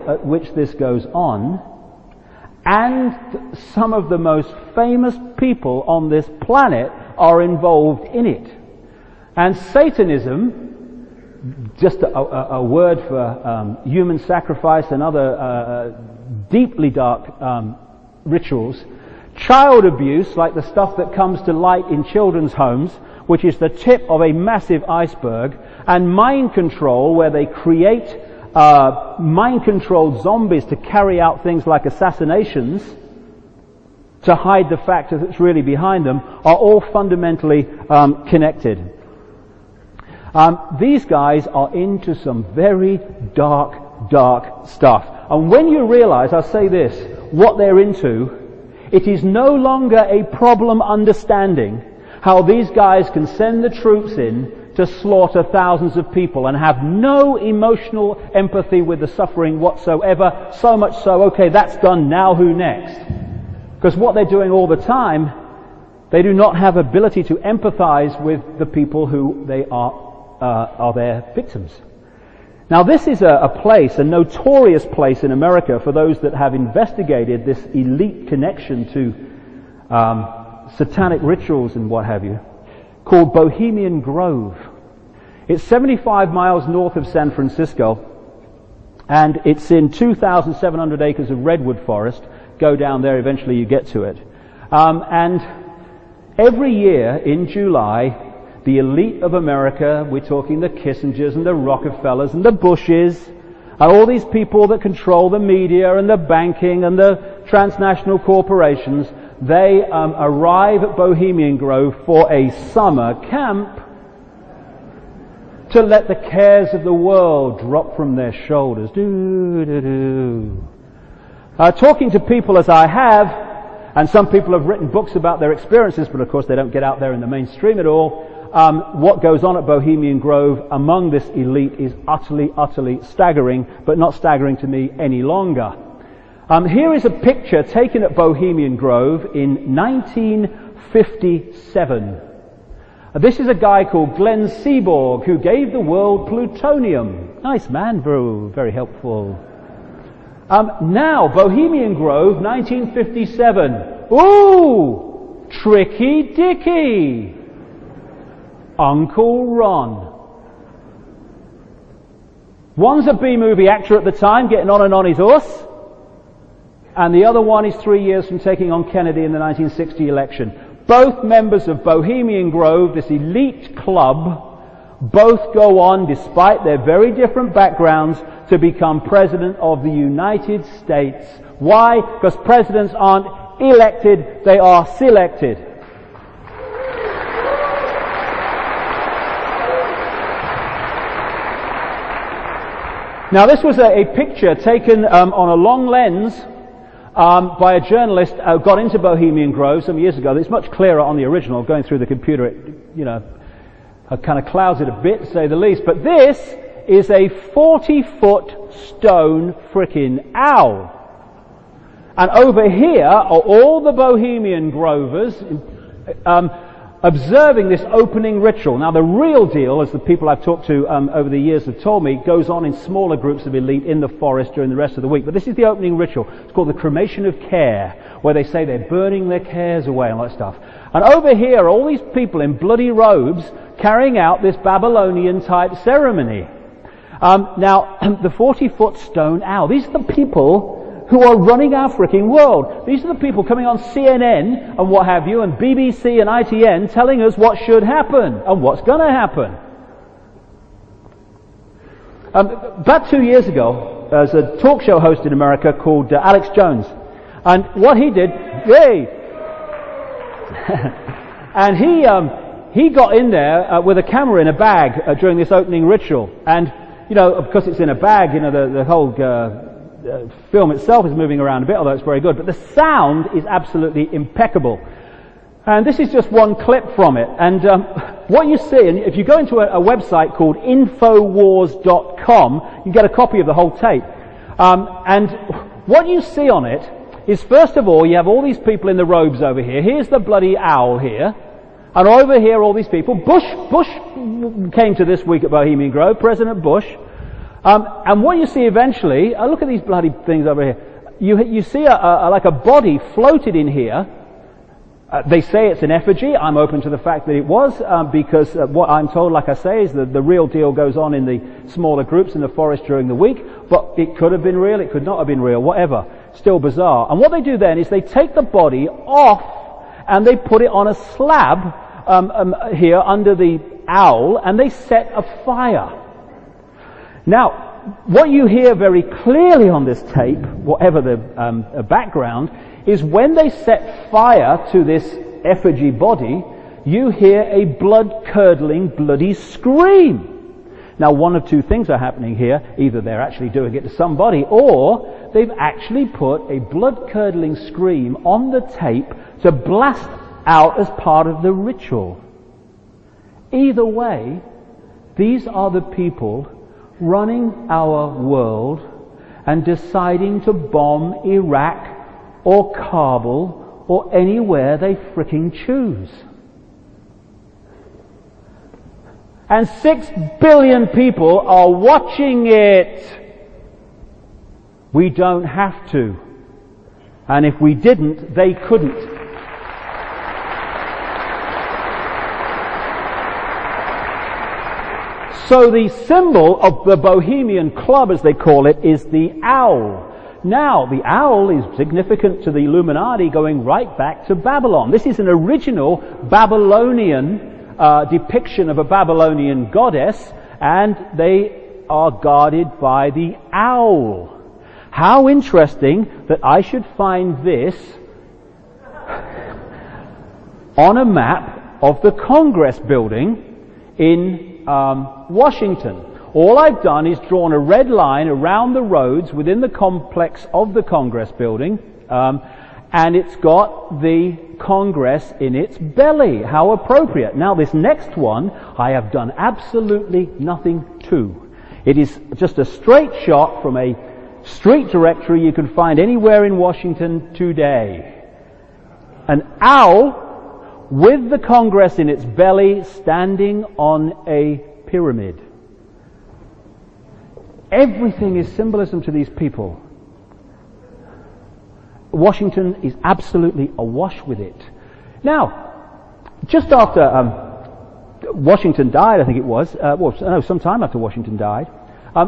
at which this goes on, and some of the most famous people on this planet are involved in it. And Satanism, just a word for human sacrifice and other deeply dark rituals, child abuse, like the stuff that comes to light in children's homes, which is the tip of a massive iceberg, and mind control, where they create mind-controlled zombies to carry out things like assassinations to hide the fact that it's really behind them, are all fundamentally connected. These guys are into some very dark stuff. And when you realize, I'll say this, what they're into, it is no longer a problem understanding how these guys can send the troops in to slaughter thousands of people and have no emotional empathy with the suffering whatsoever, so much so, okay, that's done, now who next? Because what they're doing all the time, they do not have ability to empathize with the people who they are their victims. Now this is a place, a notorious place in America for those that have investigated this elite connection to satanic rituals and what have you, called Bohemian Grove. It's 75 miles north of San Francisco, and it's in 2,700 acres of redwood forest. Go down there, eventually you get to it. And every year in July, the elite of America, we're talking the Kissingers and the Rockefellers and the Bushes, and all these people that control the media and the banking and the transnational corporations, they arrive at Bohemian Grove for a summer camp to let the cares of the world drop from their shoulders. Talking to people as I have, and some people have written books about their experiences, but of course they don't get out there in the mainstream at all. What goes on at Bohemian Grove among this elite is utterly staggering, but not staggering to me any longer. Here is a picture taken at Bohemian Grove in 1957. This is a guy called Glenn Seaborg, who gave the world plutonium. Nice man, bro, very helpful. Now, Bohemian Grove, 1957. Ooh, Tricky Dicky. Uncle Ron. One's a B-movie actor at the time, getting on his horse, and the other one is 3 years from taking on Kennedy in the 1960 election. Both members of Bohemian Grove, this elite club, both go on, despite their very different backgrounds, to become President of the United States. Why? Because presidents aren't elected, they are selected. Now this was a picture taken on a long lens by a journalist who got into Bohemian Grove some years ago. It's much clearer on the original. Going through the computer, it kind of clouds it a bit, to say the least. But this is a 40-foot stone frickin' owl. And over here are all the Bohemian Grovers observing this opening ritual. Now the real deal, as the people I've talked to over the years have told me, goes on in smaller groups of elite in the forest during the rest of the week. But this is the opening ritual. It's called the cremation of care, where they say they're burning their cares away and all that stuff. And over here are all these people in bloody robes carrying out this Babylonian type ceremony. Now, the 40-foot stone owl, these are the people who are running our freaking world. These are the people coming on CNN and what have you, and BBC and ITN telling us what should happen and what's going to happen. About 2 years ago, there's a talk show host in America called Alex Jones. And what he did, and he got in there with a camera in a bag during this opening ritual. And, because it's in a bag, the whole film itself is moving around a bit, although it's very good, but the sound is absolutely impeccable. And this is just one clip from it. And what you see, and if you go into a website called Infowars.com, you get a copy of the whole tape. And what you see on it is, first of all, you have all these people in the robes over here. Here's the bloody owl here. And over here, all these people. Bush came to this week at Bohemian Grove, President Bush. And what you see eventually, look at these bloody things over here. You see like a body floated in here. They say it's an effigy. I'm open to the fact that it was, because what I'm told, like I say, is that the real deal goes on in the smaller groups in the forest during the week. But it could have been real, it could not have been real, whatever. Still bizarre. And what they do then is they take the body off and they put it on a slab here under the owl, and they set a fire. Now, what you hear very clearly on this tape, whatever the background, is when they set fire to this effigy body, you hear a blood-curdling, bloody scream. Now, one of two things are happening here. Either they're actually doing it to somebody, or they've actually put a blood-curdling scream on the tape to blast out as part of the ritual. Either way, these are the people running our world and deciding to bomb Iraq or Kabul or anywhere they fricking choose. And 6 billion people are watching it. We don't have to. And if we didn't, they couldn't. So the symbol of the Bohemian Club, as they call it, is the owl. Now, the owl is significant to the Illuminati going right back to Babylon. This is an original Babylonian depiction of a Babylonian goddess, and they are guarded by the owl. How interesting that I should find this on a map of the Congress building in Washington. All I've done is drawn a red line around the roads within the complex of the Congress building, and it's got the Congress in its belly. How appropriate. Now this next one I have done absolutely nothing to. It is just a straight shot from a street directory you can find anywhere in Washington today. An owl with the Congress in its belly standing on a pyramid. Everything is symbolism to these people. Washington is absolutely awash with it. Now, just after Washington died, I think it was, sometime after Washington died,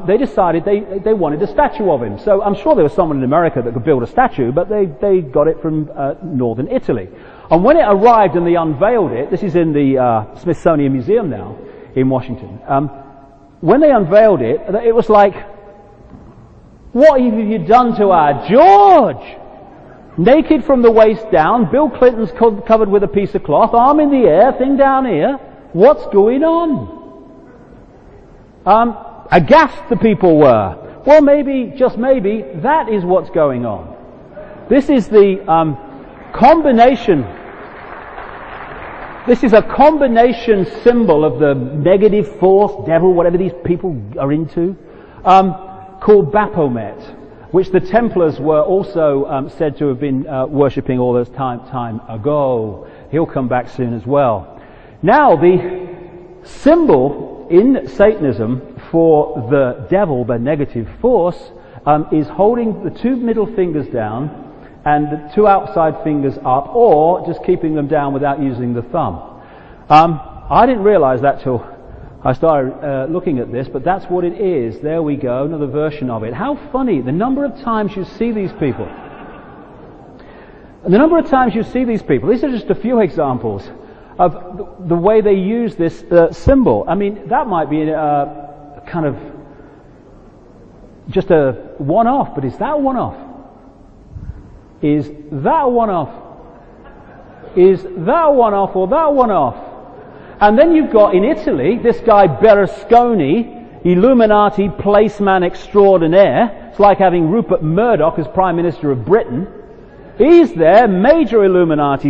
they decided they wanted a statue of him. So I'm sure there was someone in America that could build a statue, but they got it from northern Italy. And when it arrived and they unveiled it, this is in the Smithsonian Museum now in Washington, when they unveiled it, it was like, what have you done to our George? Naked from the waist down, Bill Clinton's covered with a piece of cloth, arm in the air, thing down here. What's going on? Aghast the people were. Well, maybe, just maybe, that is what's going on. This is the combination. This is a combination symbol of the negative force, devil, whatever these people are into, called Baphomet, which the Templars were also said to have been worshipping all this time ago. He'll come back soon as well. Now, the symbol in Satanism for the devil, the negative force, is holding the two middle fingers down and the two outside fingers up, or just keeping them down without using the thumb. I didn't realize that till I started looking at this, but that's what it is. There we go, another version of it. How funny, the number of times you see these people. And the number of times you see these people, these are just a few examples of the way they use this symbol. I mean, that might be a kind of just a one-off, but is that a one-off? Is that a one-off? Is that a one-off or that one-off? And then you've got in Italy, this guy Berlusconi, Illuminati placeman extraordinaire. It's like having Rupert Murdoch as Prime Minister of Britain. He's there, major Illuminati